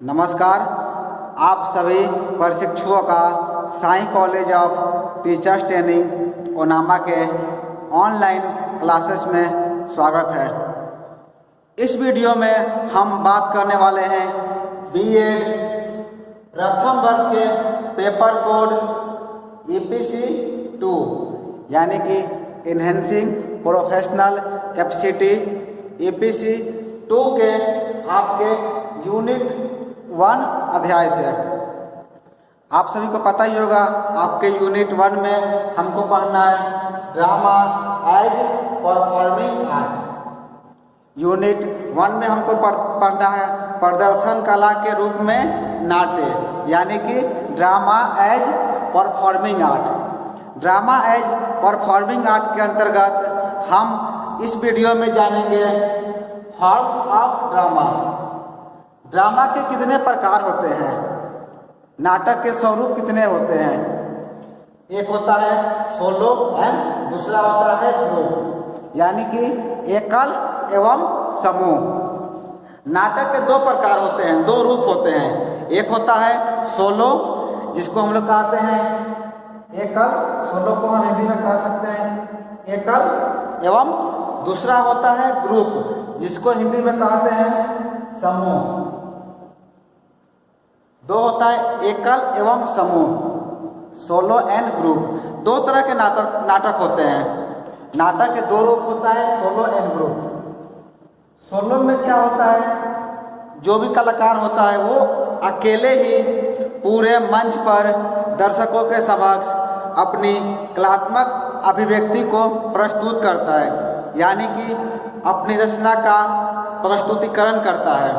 नमस्कार। आप सभी प्रशिक्षुओं का Sai college of teachers training Onama के ऑनलाइन क्लासेस में स्वागत है। इस वीडियो में हम बात करने वाले हैं बीएड प्रथम वर्ष के पेपर कोड EPC 2 यानी कि इन्हेंसिंग प्रोफेशनल कैपेसिटी EPC 2 के आपके यूनिट 1 अध्याय से। आप सभी को पता ही होगा, आपके यूनिट 1 में हमको पढ़ना है drama as performing art. Unit 1 में हमको पढ़ना है प्रदर्शन कला के रूप में नाट्य, यानी कि drama as performing art. Drama as performing art के अंतर्गत हम इस वीडियो में जानेंगे फॉर्म्स ऑफ ड्रामा। ड्रामा के कितने प्रकार होते हैं, नाटक के स्वरूप कितने होते हैं। एक होता है सोलो एंड दूसरा होता है ग्रुप, यानी कि एकल एवं समूह। नाटक के दो प्रकार होते हैं, दो रूप होते हैं। एक होता है सोलो, जिसको हम लोग कहते हैं एकल, सोलो को हम हिंदी में कह सकते हैं एकल, एवं दूसरा होता है ग्रुप, जिसको हिंदी में कहते हैं समूह। दो होता है एकल एवं समूह, सोलो एंड ग्रुप। दो तरह के नाटक होते हैं। नाटक के दो रूप होता है सोलो एंड ग्रुप। सोलो में क्या होता है, जो भी कलाकार होता है वो अकेले ही पूरे मंच पर दर्शकों के समक्ष अपनी कलात्मक अभिव्यक्ति को प्रस्तुत करता है, यानी कि अपनी रचना का प्रस्तुतिकरण करता है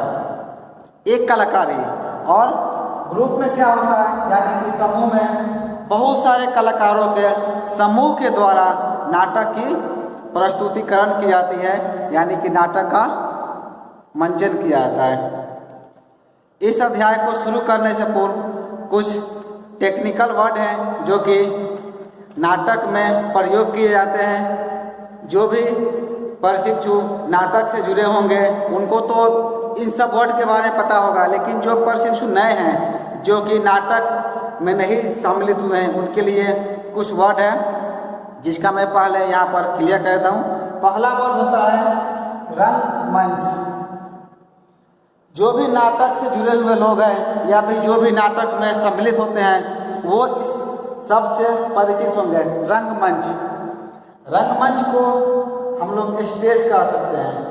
एक कलाकार ही। और ग्रुप में क्या होता है, यानी कि समूह में बहुत सारे कलाकारों के समूह के द्वारा नाटक की प्रस्तुतिकरण की जाती है, यानी कि नाटक का मंचन किया जाता है। इस अध्याय को शुरू करने से पूर्व कुछ टेक्निकल वर्ड हैं जो कि नाटक में प्रयोग किए जाते हैं। जो भी प्रशिक्षु नाटक से जुड़े होंगे उनको तो इन सब वर्ड के बारे में पता होगा, लेकिन जो प्रशिक्षु नए हैं, जो कि नाटक में नहीं सम्मिलित हुए हैं, उनके लिए कुछ वर्ड है जिसका मैं पहले यहाँ पर क्लियर कर देता हूँ। पहला वर्ड होता है रंगमंच। जो भी नाटक से जुड़े हुए लोग हैं या फिर जो भी नाटक में सम्मिलित होते हैं वो इस शब्द से परिचित होंगे, रंगमंच। रंगमंच को हम लोग स्टेज कह सकते हैं।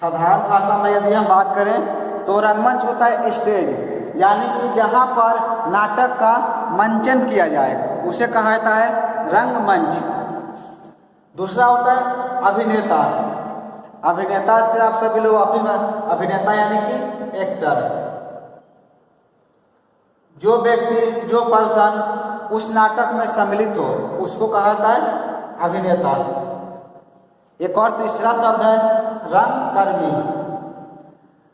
साधारण भाषा में यदि हम बात करें तो रंगमंच होता है स्टेज, यानी कि जहाँ पर नाटक का मंचन किया जाए उसे कहा जाता है रंगमंच। दूसरा होता है अभिनेता। अभिनेता से आप सभी लोग अभिनेता यानी कि एक्टर। जो व्यक्ति, जो पर्सन उस नाटक में सम्मिलित हो उसको कहा जाता है अभिनेता। एक और तीसरा शब्द है रंगकर्मी।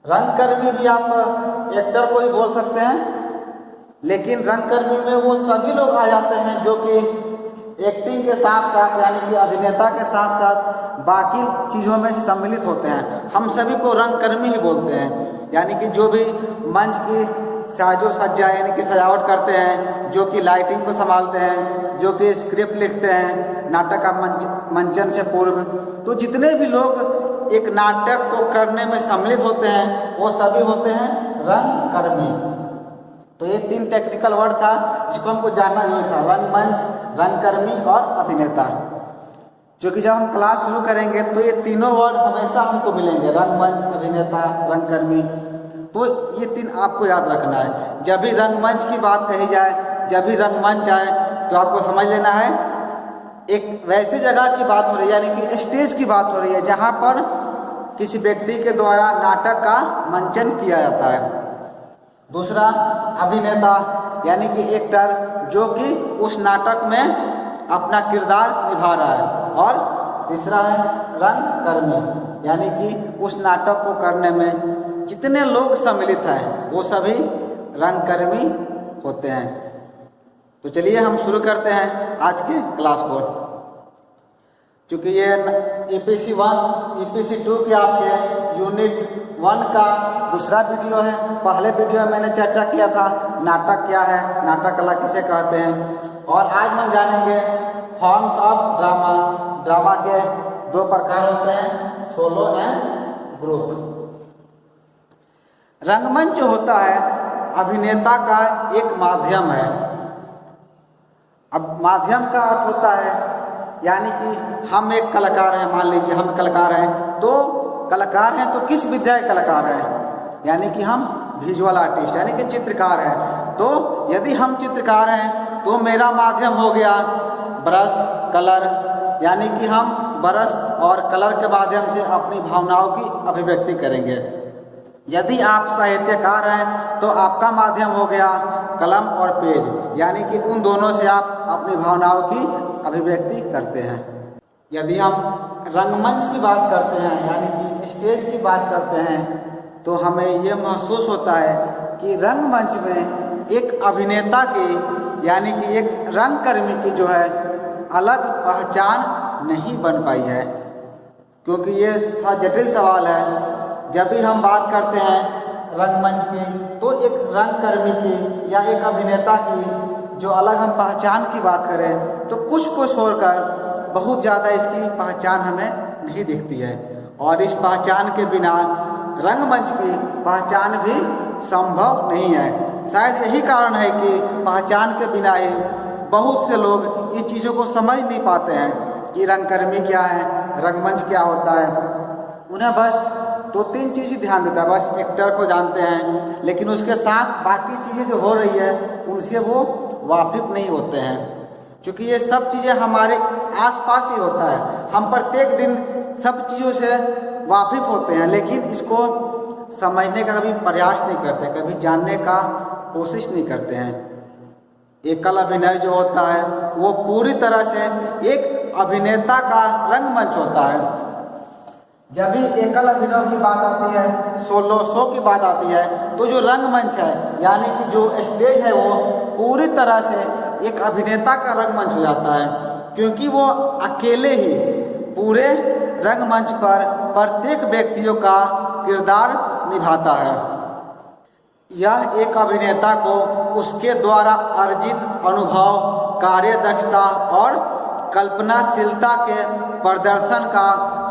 रंगकर्मी भी आप एक्टर को ही बोल सकते हैं, लेकिन रंगकर्मी में वो सभी लोग आ जाते हैं जो कि एक्टिंग के साथ साथ, यानी कि अभिनेता के साथ साथ बाकी चीज़ों में सम्मिलित होते हैं। हम सभी को रंगकर्मी ही बोलते हैं, यानी कि जो भी मंच की साजो सज्जा यानी कि सजावट करते हैं, जो कि लाइटिंग को संभालते हैं, जो कि स्क्रिप्ट लिखते हैं नाटक का मंचन से पूर्व। तो जितने भी लोग एक नाटक को करने में सम्मिलित होते हैं वो सभी होते हैं रंगकर्मी। तो ये 3 टेक्निकल वर्ड था जिसको हमको जानना जरूरी था, रंगमंच, रंगकर्मी और अभिनेता। जो कि जब हम क्लास शुरू करेंगे तो ये तीनों वर्ड हमेशा हमको मिलेंगे, रंगमंच, अभिनेता, रंगकर्मी। तो ये 3 आपको याद रखना है। जब भी रंगमंच की बात कही जाए, जब भी रंगमंच आए तो आपको समझ लेना है एक वैसी जगह की बात हो रही है, यानी कि स्टेज की बात हो रही है जहाँ पर किसी व्यक्ति के द्वारा नाटक का मंचन किया जाता है। दूसरा अभिनेता, यानी कि एक्टर, जो कि उस नाटक में अपना किरदार निभा रहा है। और तीसरा है रंगकर्मी, यानी कि उस नाटक को करने में जितने लोग सम्मिलित हैं वो सभी रंगकर्मी होते हैं। तो चलिए हम शुरू करते हैं आज के क्लास को। क्योंकि ये EPC 1, EPC 2 के आपके यूनिट 1 का दूसरा वीडियो है। पहले वीडियो में मैंने चर्चा किया था नाटक क्या है, नाटक कला किसे कहते हैं। और आज हम जानेंगे फॉर्म्स ऑफ ड्रामा। ड्रामा के 2 प्रकार होते हैं, सोलो एंड ग्रुप। रंगमंच जो होता है अभिनेता का एक माध्यम है। अब माध्यम का अर्थ होता है यानी कि हम एक कलाकार हैं, मान लीजिए हम कलाकार हैं, तो कलाकार हैं तो किस विधा के कलाकार हैं, यानी कि हम विजुअल आर्टिस्ट यानी कि चित्रकार हैं। तो यदि हम चित्रकार हैं तो मेरा माध्यम हो गया ब्रश, कलर, यानी कि हम ब्रश और कलर के माध्यम से अपनी भावनाओं की अभिव्यक्ति करेंगे। यदि आप साहित्यकार हैं तो आपका माध्यम हो गया कलम और पेज, यानी कि उन दोनों से आप अपनी भावनाओं की अभिव्यक्ति करते हैं। यदि हम रंगमंच की बात करते हैं यानी कि स्टेज की बात करते हैं तो हमें ये महसूस होता है कि रंगमंच में एक अभिनेता की यानी कि एक रंगकर्मी की जो है अलग पहचान नहीं बन पाई है, क्योंकि ये थोड़ा जटिल सवाल है। जब भी हम बात करते हैं रंगमंच की तो एक रंगकर्मी की या एक अभिनेता की जो अलग हम पहचान की बात करें तो कुछ को छोड़कर बहुत ज़्यादा इसकी पहचान हमें नहीं दिखती है। और इस पहचान के बिना रंगमंच की पहचान भी संभव नहीं है। शायद यही कारण है कि पहचान के बिना ही बहुत से लोग इस चीज़ों को समझ नहीं पाते हैं कि रंगकर्मी क्या है, रंगमंच क्या होता है। उन्हें बस 2-3 चीज़ ही ध्यान देता है, बस एक्टर को जानते हैं, लेकिन उसके साथ बाकी चीज़ें जो हो रही है उनसे वो वाकिफ नहीं होते हैं, क्योंकि ये सब चीज़ें हमारे आसपास ही होता है। हम प्रत्येक दिन सब चीज़ों से वाकिफ होते हैं, लेकिन इसको समझने का कभी प्रयास नहीं करते, कभी जानने का कोशिश नहीं करते हैं। एकल अभिनय जो होता है वो पूरी तरह से एक अभिनेता का रंगमंच होता है। जब भी एकल अभिनय की बात आती है, सोलो शो की बात आती है, तो जो रंगमंच है यानी कि जो स्टेज है वो पूरी तरह से एक अभिनेता का रंगमंच हो जाता है, क्योंकि वो अकेले ही पूरे रंगमंच पर प्रत्येक व्यक्तियों का किरदार निभाता है। यह एक अभिनेता को उसके द्वारा अर्जित अनुभव, कार्यदक्षता और कल्पनाशीलता के प्रदर्शन का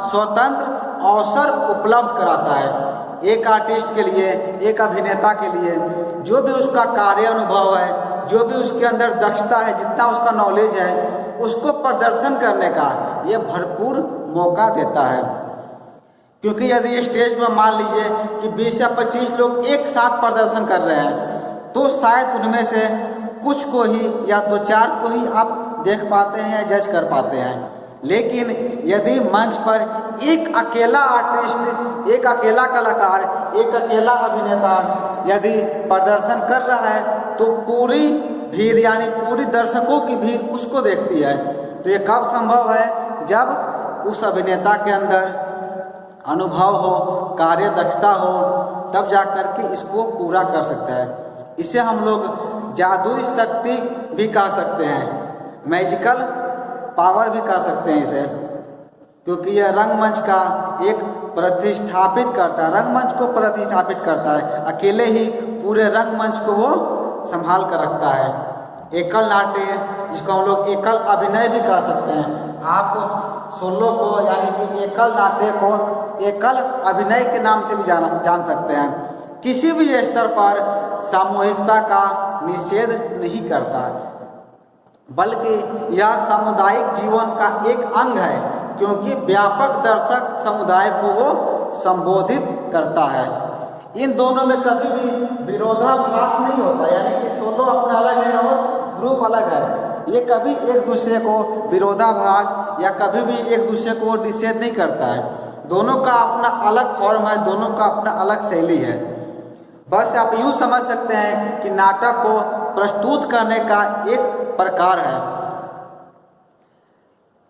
स्वतंत्र अवसर उपलब्ध कराता है। एक आर्टिस्ट के लिए, एक अभिनेता के लिए जो भी उसका कार्य अनुभव है, जो भी उसके अंदर दक्षता है, जितना उसका नॉलेज है, उसको प्रदर्शन करने का ये भरपूर मौका देता है। क्योंकि यदि स्टेज पर मान लीजिए कि 20 या 25 लोग एक साथ प्रदर्शन कर रहे हैं तो शायद उनमें से कुछ को ही या 2-4 को ही आप देख पाते हैं या जज कर पाते हैं। लेकिन यदि मंच पर एक अकेला आर्टिस्ट, एक अकेला कलाकार, एक अकेला अभिनेता यदि प्रदर्शन कर रहा है तो पूरी भीड़ यानी पूरी दर्शकों की भीड़ उसको देखती है। तो ये कब संभव है? जब उस अभिनेता के अंदर अनुभव हो, कार्य दक्षता हो, तब जाकर के इसको पूरा कर सकता है। इसे हम लोग जादुई शक्ति भी कह सकते हैं, मैजिकल पावर भी कह सकते हैं इसे, क्योंकि यह रंगमंच का एक प्रतिष्ठापित करता है, रंगमंच को प्रतिष्ठापित करता है। अकेले ही पूरे रंगमंच को वो संभाल कर रखता है। एकल नाट्य, जिसको हम लोग एकल अभिनय भी कह सकते हैं। आप सोलो को यानी कि एकल नाट्य को एकल अभिनय के नाम से भी जान सकते हैं। किसी भी स्तर पर सामूहिकता का निषेध नहीं करता, बल्कि यह सामुदायिक जीवन का एक अंग है, क्योंकि व्यापक दर्शक समुदाय को वो संबोधित करता है। इन दोनों में कभी भी विरोधाभास नहीं होता, यानी कि सोलो अपना अलग है और ग्रुप अलग है। ये कभी एक दूसरे को विरोधाभास या कभी भी एक दूसरे को निषेध नहीं करता है। दोनों का अपना अलग फॉर्म है, दोनों का अपना अलग शैली है। बस आप यूँ समझ सकते हैं कि नाटक को प्रस्तुत करने का एक प्रकार है।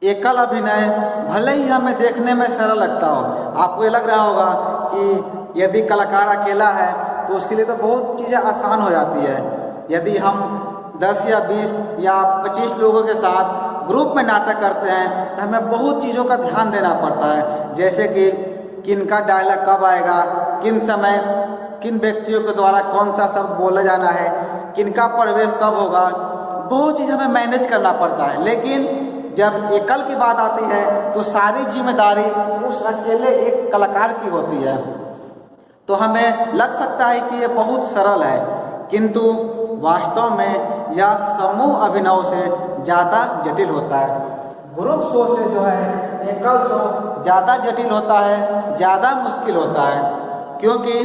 एकल अभिनय भले ही हमें देखने में सरल लगता हो, आपको ये लग रहा होगा कि यदि कलाकार अकेला है तो उसके लिए तो बहुत चीज़ें आसान हो जाती है। यदि हम 10 या 20 या 25 लोगों के साथ ग्रुप में नाटक करते हैं तो हमें बहुत चीज़ों का ध्यान देना पड़ता है, जैसे कि किन का डायलॉग कब आएगा, किन समय किन व्यक्तियों के द्वारा कौन सा शब्द बोला जाना है, किन का प्रवेश कब होगा, बहुत चीज़ हमें मैनेज करना पड़ता है। लेकिन जब एकल की बात आती है तो सारी जिम्मेदारी उस अकेले एक कलाकार की होती है। तो हमें लग सकता है कि ये बहुत सरल है, किंतु वास्तव में यह समूह अभिनव से ज़्यादा जटिल होता है। ग्रुप शो से जो है एकल शो ज़्यादा जटिल होता है, ज़्यादा मुश्किल होता है, क्योंकि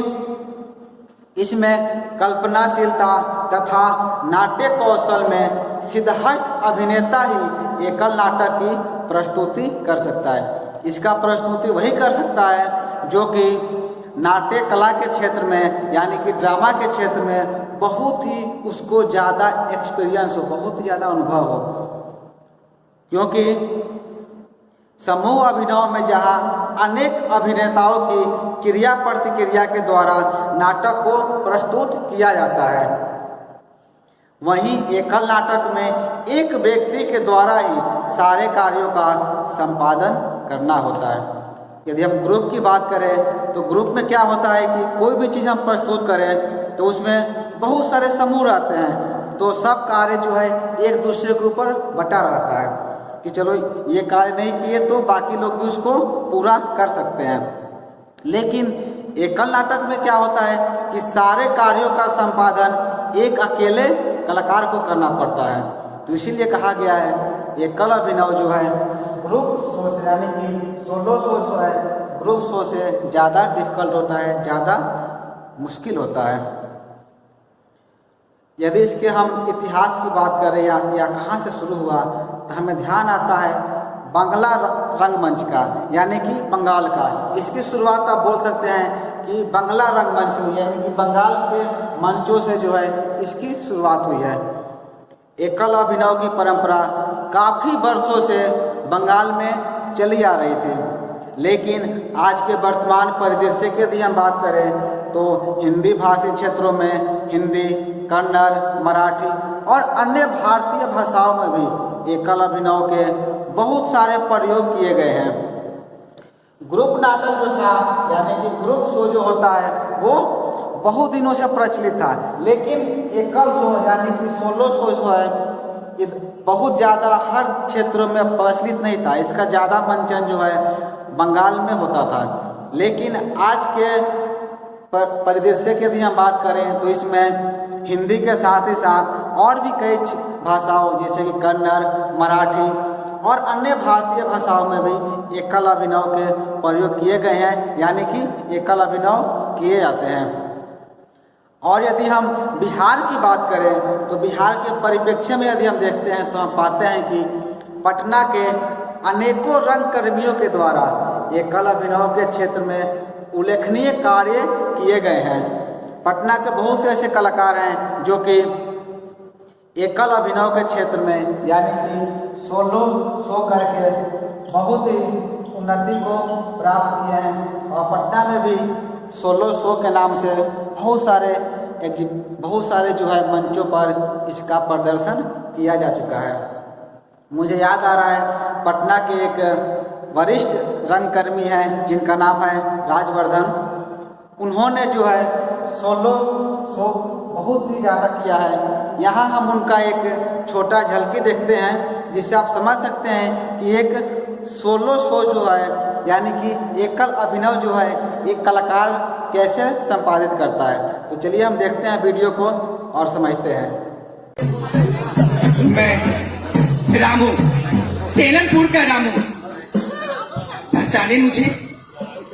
इसमें कल्पनाशीलता तथा नाट्य कौशल में सिद्धहस्त अभिनेता ही एकल नाटक की प्रस्तुति कर सकता है। इसका प्रस्तुति वही कर सकता है जो कि नाट्य कला के क्षेत्र में यानी कि ड्रामा के क्षेत्र में बहुत ही उसको ज़्यादा एक्सपीरियंस हो, बहुत ही ज़्यादा अनुभव हो। क्योंकि समूह अभिनव में जहाँ अनेक अभिनेताओं की क्रिया प्रतिक्रिया के द्वारा नाटक को प्रस्तुत किया जाता है, वहीं एकल नाटक में एक व्यक्ति के द्वारा ही सारे कार्यों का संपादन करना होता है। यदि हम ग्रुप की बात करें तो ग्रुप में क्या होता है कि कोई भी चीज़ हम प्रस्तुत करें तो उसमें बहुत सारे समूह रहते हैं, तो सब कार्य जो है एक दूसरे के ऊपर बटा रहता है कि चलो ये कार्य नहीं किए तो बाकी लोग भी उसको पूरा कर सकते हैं। लेकिन एकल नाटक में क्या होता है कि सारे कार्यों का संपादन एक अकेले कलाकार को करना पड़ता है। तो इसीलिए कहा गया है एकल अभिनव जो है ग्रुप शो से यानी कि सोलो शो जो है ग्रुप शो से ज़्यादा डिफिकल्ट होता है, ज़्यादा मुश्किल होता है। यदि इसके हम इतिहास की बात करें या कहाँ से शुरू हुआ तो हमें ध्यान आता है बांग्ला रंगमंच का, यानी कि बंगाल का। इसकी शुरुआत आप बोल सकते हैं कि बांग्ला रंगमंच हुई, यानी कि बंगाल के मंचों से जो है इसकी शुरुआत हुई है। एकल अभिनव की परंपरा काफ़ी वर्षों से बंगाल में चली आ रही थी, लेकिन आज के वर्तमान परिदृश्य की यदि हम बात करें तो हिंदी भाषी क्षेत्रों में हिंदी, कन्नड़, मराठी और अन्य भारतीय भाषाओं में भी एकल अभिनव के बहुत सारे प्रयोग किए गए हैं। ग्रुप नाटक जो था यानी कि ग्रुप शो जो होता है वो बहुत दिनों से प्रचलित था, लेकिन एकल शो यानी कि सोलो शो जो है बहुत ज़्यादा हर क्षेत्रों में प्रचलित नहीं था। इसका ज़्यादा मंचन जो है बंगाल में होता था। लेकिन आज के परिदृश्य की यदि हम बात करें तो इसमें हिंदी के साथ ही साथ और भी कई भाषाओं जैसे कि कन्नड़, मराठी और अन्य भारतीय भाषाओं में भी एकल अभिनव के प्रयोग किए गए हैं, यानी कि एकल अभिनव किए जाते हैं। और यदि हम बिहार की बात करें तो बिहार के परिप्रेक्ष्य में यदि हम देखते हैं तो हम पाते हैं कि पटना के अनेकों रंगकर्मियों के द्वारा एकल अभिनव के क्षेत्र में उल्लेखनीय कार्य किए गए हैं। पटना के बहुत से ऐसे कलाकार हैं जो कि एकल अभिनव के क्षेत्र में यानी कि सोलो शो करके बहुत ही उन्नति को प्राप्त किए हैं। और पटना में भी सोलो शो के नाम से बहुत सारे जो है मंचों पर इसका प्रदर्शन किया जा चुका है। मुझे याद आ रहा है पटना के एक वरिष्ठ रंगकर्मी हैं जिनका नाम है राजवर्धन। उन्होंने जो है सोलो शो बहुत ही ज़्यादा किया है। यहाँ हम उनका एक छोटा झलकी देखते हैं जिससे आप समझ सकते हैं कि एक सोलो शो जो है यानी कि एकल अभिनव जो है एक कलाकार कैसे संपादित करता है। तो चलिए हम देखते हैं वीडियो को और समझते हैं। मैं रामू, तेलनपुर का रामू, पहचाने मुझे?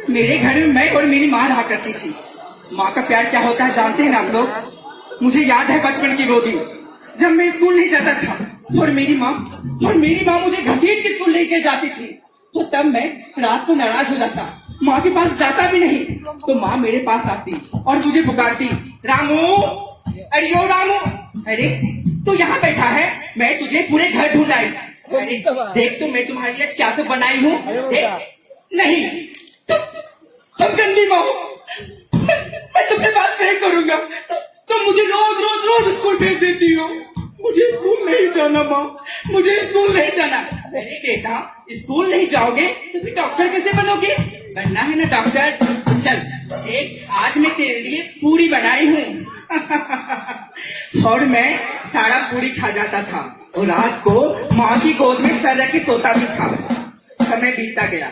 मेरे घर में मैं और मेरी माँ रहा करती थी। माँ का प्यार क्या होता है जानते हैं ना आप लोग? मुझे याद है बचपन की वो दिन जब मैं स्कूल नहीं जाता था और मेरी माँ मुझे घसीट के स्कूल लेके जाती थी, तो तब मैं रात को नाराज हो जाता, माँ के पास जाता भी नहीं। तो माँ मेरे पास आती और मुझे पुकारती, रामू, अरे ओ रामू, अरे तू यहाँ बैठा है, मैं तुझे पूरे घर ढूंढ आई। देख तो मैं तुम्हारे लिए क्या तो बनाई हूँ। नहीं तुम गंदी माँ हो, मैं तुमसे बात नहीं करूंगा। तुम मुझे रोज स्कूल भेज देती हो। मुझे स्कूल नहीं जाना माँ, मुझे स्कूल नहीं जाना। अरे बेटा, स्कूल नहीं जाओगे तो फिर डॉक्टर कैसे बनोगे? बनना है ना डॉक्टर, चल एक आज मैं तेरे लिए पूरी बनाई हूँ। और मैं सारा पूरी खा जाता था और रात को माँ की गोद में सर रख के सोता भी था। समय बीतता गया।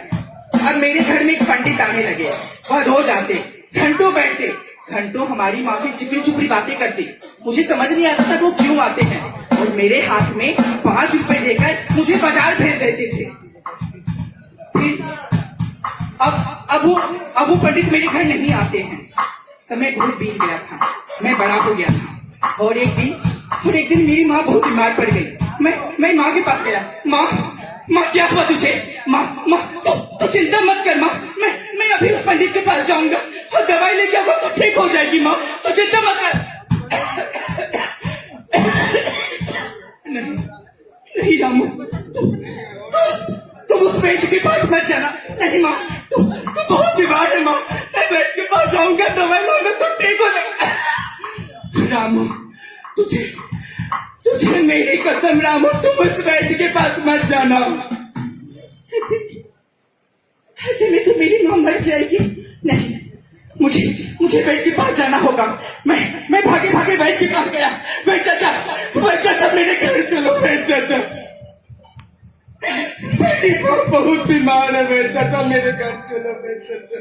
अब मेरे घर में एक पंडित आने लगे। वह रोज आते, घंटों बैठते, घंटों हमारी माँ से चिपड़ी चुपड़ी बातें करते। मुझे समझ नहीं आता था वो क्यों आते हैं, और मेरे हाथ में 5 रुपए देकर मुझे बाजार भेज देते थे। फिर अब वो पंडित मेरे घर नहीं आते हैं। समय बहुत बीत गया था, मैं बड़ा हो गया था, और एक दिन मेरी माँ बहुत बीमार पड़ गई। मैं माँ के पास गया। माँ क्या हुआ तुझे? माँ तू चिंता मत कर माँ, मैं अभी उस पंडित के पास जाऊंगा और दवाई लेके आऊंगा तो ठीक हो जाएगी माँ, तो चिंता मत कर। नहीं रामू, तुम उस वैद्य के पास मत जाना। नहीं माँ, तू बहुत बीमार है माँ, मैं वैद्य के पास जाऊंगा, दवाई लाऊंगा तो ठीक हो जाएगा। रामू, तुझे मेरी कसम रामू, तुम उस वैद्य के पास मत जाना। ऐसे में तो मेरी माँ मर जाएगी। नहीं, मुझे वैद्य के पास जाना होगा। मैं भागे वैद्य के पास गया। वैद्य चाचा मेरे घर चलो। वैद्य चाचा, मेरी माँ बहुत बीमार है। वैद्य चाचा मेरे घर चलो। वैद्य चाचा,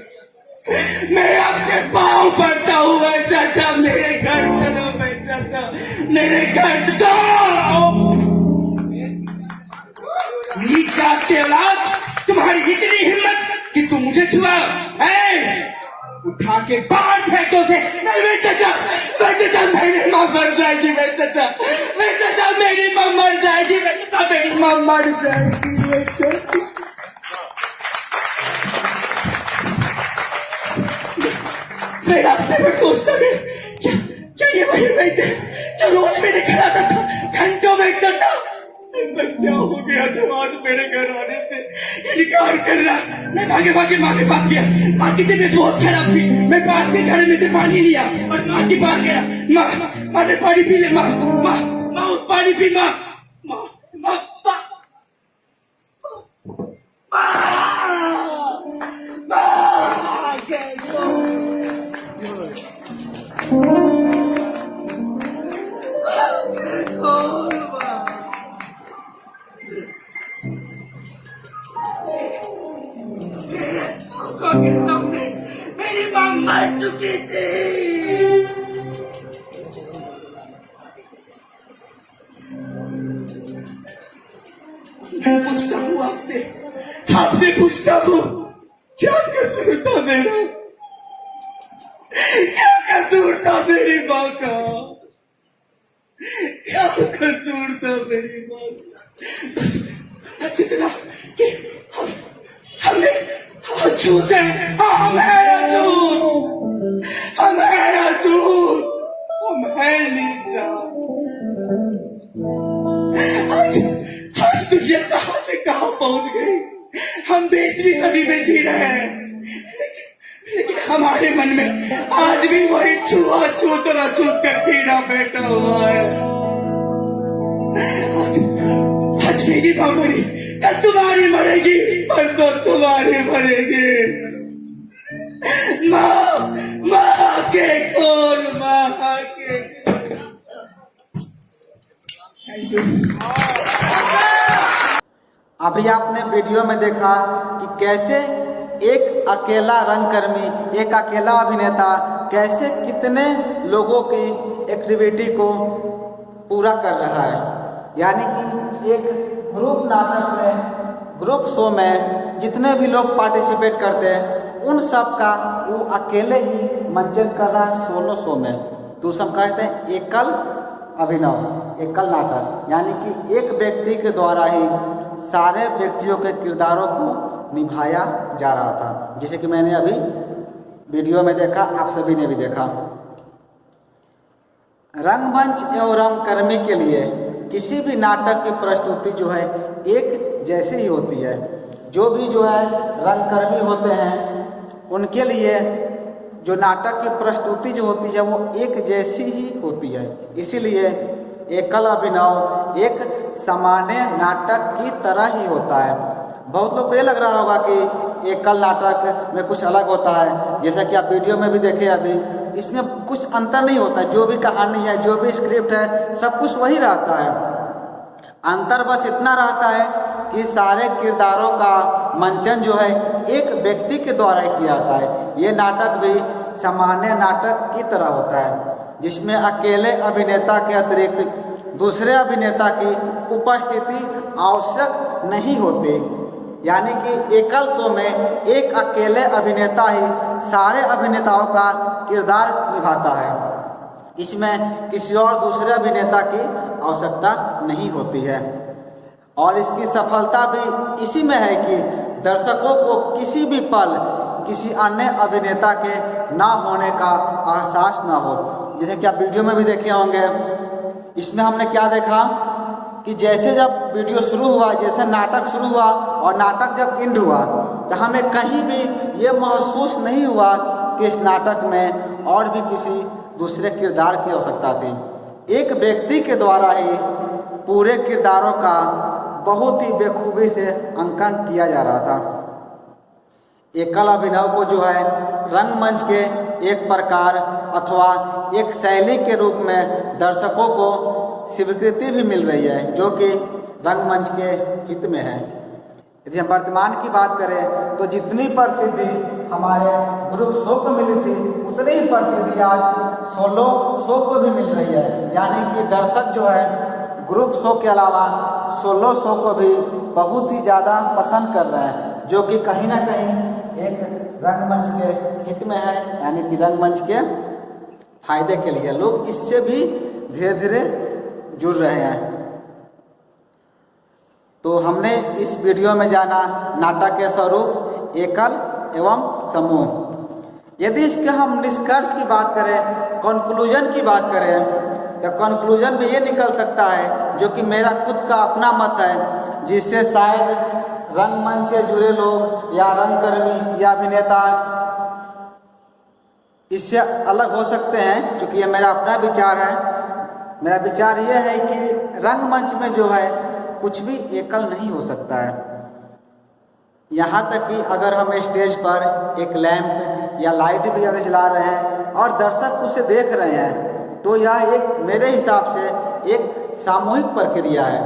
मैं आपके पाँव पड़ता हूँ। वैद्य चाचा मेरे घर चलो। वैद्य चाचा मेरे घर चलो। नीच जात के औलाद, तुम्हारी इतनी हिम्मत कि तुम मुझे छुआ है? उठा के बाहर फेंको से। नहीं वैद्य चाचा मेरी माँ मर जाएगी। वैद्य चाचा मेरी माँ मर जाएगी। वैद्य चाचा मेरी माँ मर जाएगी। मैं रास्ते में सोचता भी, क्या ये वही वैद्य जो रोज मेरे घर आता था, घंटों बैठता था? क्या हो गया जब आज मेरे घर आने से इनकार कर रहा? मैं भागे माँ के पास गया। माँ की तबीयत बहुत खराब थी। मैं पास के घर में से पानी लिया और माँ के पास गया। माँ ने पानी पी ले। माँ पानी पी। माँ के सामने मेरी माँ मर चुकी थी। मैं पूछता हूँ आपसे पूछता हूँ, क्या कसूर था मेरा? क्या कसूर था मेरी माँ का? क्या कसूर था मेरी माँ का? कितना कि हमें अछूत है। हम है नीचा। आज दुनिया कहाँ से कहाँ पहुंच गई। हम 20वीं सदी में जी रहे हैं, लेकिन हमारे मन में आज भी वही छुआछूत और अछूत का कीड़ा बैठा हुआ है। आज मेरी माँ मरी, कल तुम्हारी मरेगी, परसों तुम्हारी मरेगी। माँ के कौन? माँ के अभी आपने वीडियो में देखा कि कैसे एक अकेला रंगकर्मी, एक अकेला अभिनेता कैसे कितने लोगों की एक्टिविटी को पूरा कर रहा है। यानी कि एक ग्रुप नाटक में, ग्रुप शो में जितने भी लोग पार्टिसिपेट करते हैं उन सब का वो अकेले ही मंचन कर रहा है सोलो शो में। तो सब कहते हैं एकल अभिनव, एकल नाटक। यानी कि एक व्यक्ति के द्वारा ही सारे व्यक्तियों के किरदारों को निभाया जा रहा था, जैसे कि मैंने अभी वीडियो में देखा, आप सभी ने भी देखा। रंगमंच एवं रंगकर्मी के लिए किसी भी नाटक की प्रस्तुति जो है एक जैसी ही होती है। जो भी जो है रंगकर्मी होते हैं उनके लिए जो नाटक की प्रस्तुति जो होती है वो एक जैसी ही होती है। इसीलिए एकल अभिनव एक सामान्य नाटक की तरह ही होता है। बहुत लोग को ये लग रहा होगा कि एकल नाटक में कुछ अलग होता है। जैसा कि आप वीडियो में भी देखे अभी, इसमें कुछ अंतर नहीं होता है। जो भी कहानी है, जो भी स्क्रिप्ट है, सब कुछ वही रहता है। अंतर बस इतना रहता है कि सारे किरदारों का मंचन जो है एक व्यक्ति के द्वारा ही किया जाता है। ये नाटक भी सामान्य नाटक की तरह होता है, जिसमें अकेले अभिनेता के अतिरिक्त दूसरे अभिनेता की उपस्थिति आवश्यक नहीं होती। यानी कि एकल शो में एक अकेले अभिनेता ही सारे अभिनेताओं का किरदार निभाता है। इसमें किसी और दूसरे अभिनेता की आवश्यकता नहीं होती है। और इसकी सफलता भी इसी में है कि दर्शकों को किसी भी पल किसी अन्य अभिनेता के ना होने का एहसास ना हो। जैसे कि आप वीडियो में भी देखे होंगे, इसमें हमने क्या देखा कि जैसे जब वीडियो शुरू हुआ, जैसे नाटक शुरू हुआ और नाटक जब एंड हुआ, तो हमें कहीं भी ये महसूस नहीं हुआ कि इस नाटक में और भी किसी दूसरे किरदार की आवश्यकता थी। एक व्यक्ति के द्वारा ही पूरे किरदारों का बहुत ही बेखूबी से अंकन किया जा रहा था। एकल अभिनव को जो है रंगमंच के एक प्रकार अथवा एक शैली के रूप में दर्शकों को स्वीकृति भी मिल रही है, जो कि रंगमंच के हित में है। यदि हम वर्तमान की बात करें तो जितनी प्रसिद्धि हमारे ग्रुप शो को मिली थी, उतनी ही प्रसिद्धि आज सोलो शो को भी मिल रही है। यानी कि दर्शक जो है ग्रुप शो के अलावा सोलो शो को भी बहुत ही ज़्यादा पसंद कर रहे हैं, जो कि कहीं ना कहीं एक रंगमंच के हित में है। यानी कि रंगमंच के फायदे के लिए लोग इससे भी धीरे धीरे जुड़ रहे हैं। तो हमने इस वीडियो में जाना नाटक के स्वरूप, एकल एवं समूह। यदि इसके हम निष्कर्ष की बात करें, कंक्लूजन की बात करें, तो कंक्लूजन में ये निकल सकता है, जो कि मेरा खुद का अपना मत है, जिससे शायद रंगमंच से जुड़े लोग या रंगकर्मी या अभिनेता इससे अलग हो सकते हैं, क्योंकि ये मेरा अपना विचार है। मेरा विचार ये है कि रंगमंच में जो है कुछ भी एकल नहीं हो सकता है। यहाँ तक कि अगर हम स्टेज पर एक लैंप या लाइट भी अगर जला रहे हैं और दर्शक उसे देख रहे हैं, तो यह एक मेरे हिसाब से एक सामूहिक प्रक्रिया है।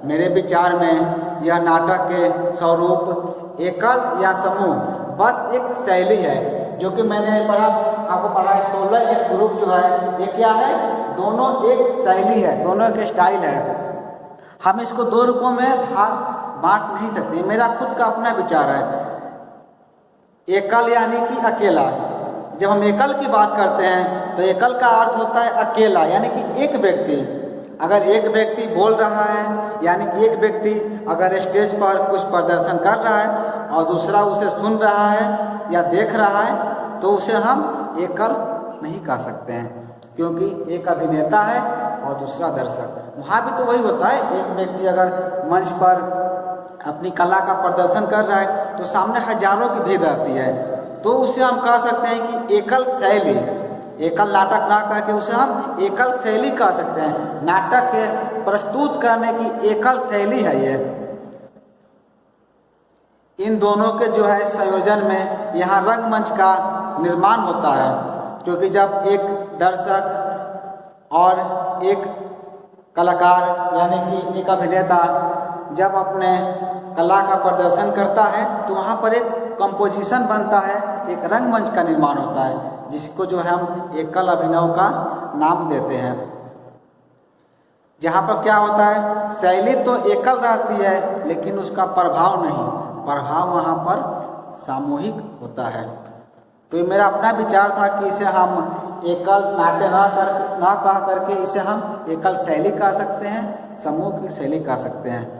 मेरे विचार में यह नाटक के स्वरूप एकल या समूह बस एक शैली है, जो कि मैंने आपको पढ़ा है 16 एक ग्रुप जो है ये क्या है, दोनों एक शैली है, दोनों एक स्टाइल है। हम इसको दो रूपों में बांट नहीं सकते। मेरा खुद का अपना विचार है। एकल यानी कि अकेला। जब हम एकल की बात करते हैं तो एकल का अर्थ होता है अकेला, यानी कि एक व्यक्ति। अगर एक व्यक्ति बोल रहा है, यानी कि एक व्यक्ति अगर स्टेज पर कुछ प्रदर्शन कर रहा है और दूसरा उसे सुन रहा है या देख रहा है, तो उसे हम एकल नहीं कह सकते हैं, क्योंकि एक अभिनेता है और दूसरा दर्शक। वहाँ भी तो वही होता है, एक व्यक्ति अगर मंच पर अपनी कला का प्रदर्शन कर रहा है तो सामने हजारों की भीड़ रहती है, तो उसे हम कह सकते हैं कि एकल शैली। एकल नाटक ना कह के उसे हम एकल शैली कह सकते हैं। नाटक के प्रस्तुत करने की एकल शैली है ये। इन दोनों के जो है संयोजन में यहाँ रंगमंच का निर्माण होता है, क्योंकि जब एक दर्शक और एक कलाकार यानी कि एक अभिनेता जब अपने कला का प्रदर्शन करता है, तो वहाँ पर एक कंपोजिशन बनता है, एक रंगमंच का निर्माण होता है, जिसको जो है हम एकल अभिनव का नाम देते हैं। जहाँ पर क्या होता है, शैली तो एकल रहती है लेकिन उसका प्रभाव नहीं, प्रभाव वहाँ पर सामूहिक होता है। तो ये मेरा अपना विचार था कि इसे हम एकल नाट्य ना कह करके इसे हम एकल शैली कह सकते हैं, समूह की शैली कह सकते हैं।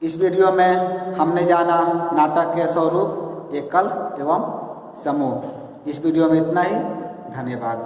इस वीडियो में हमने जाना नाटक के स्वरूप, एकल एवं समूह। इस वीडियो में इतना ही। धन्यवाद।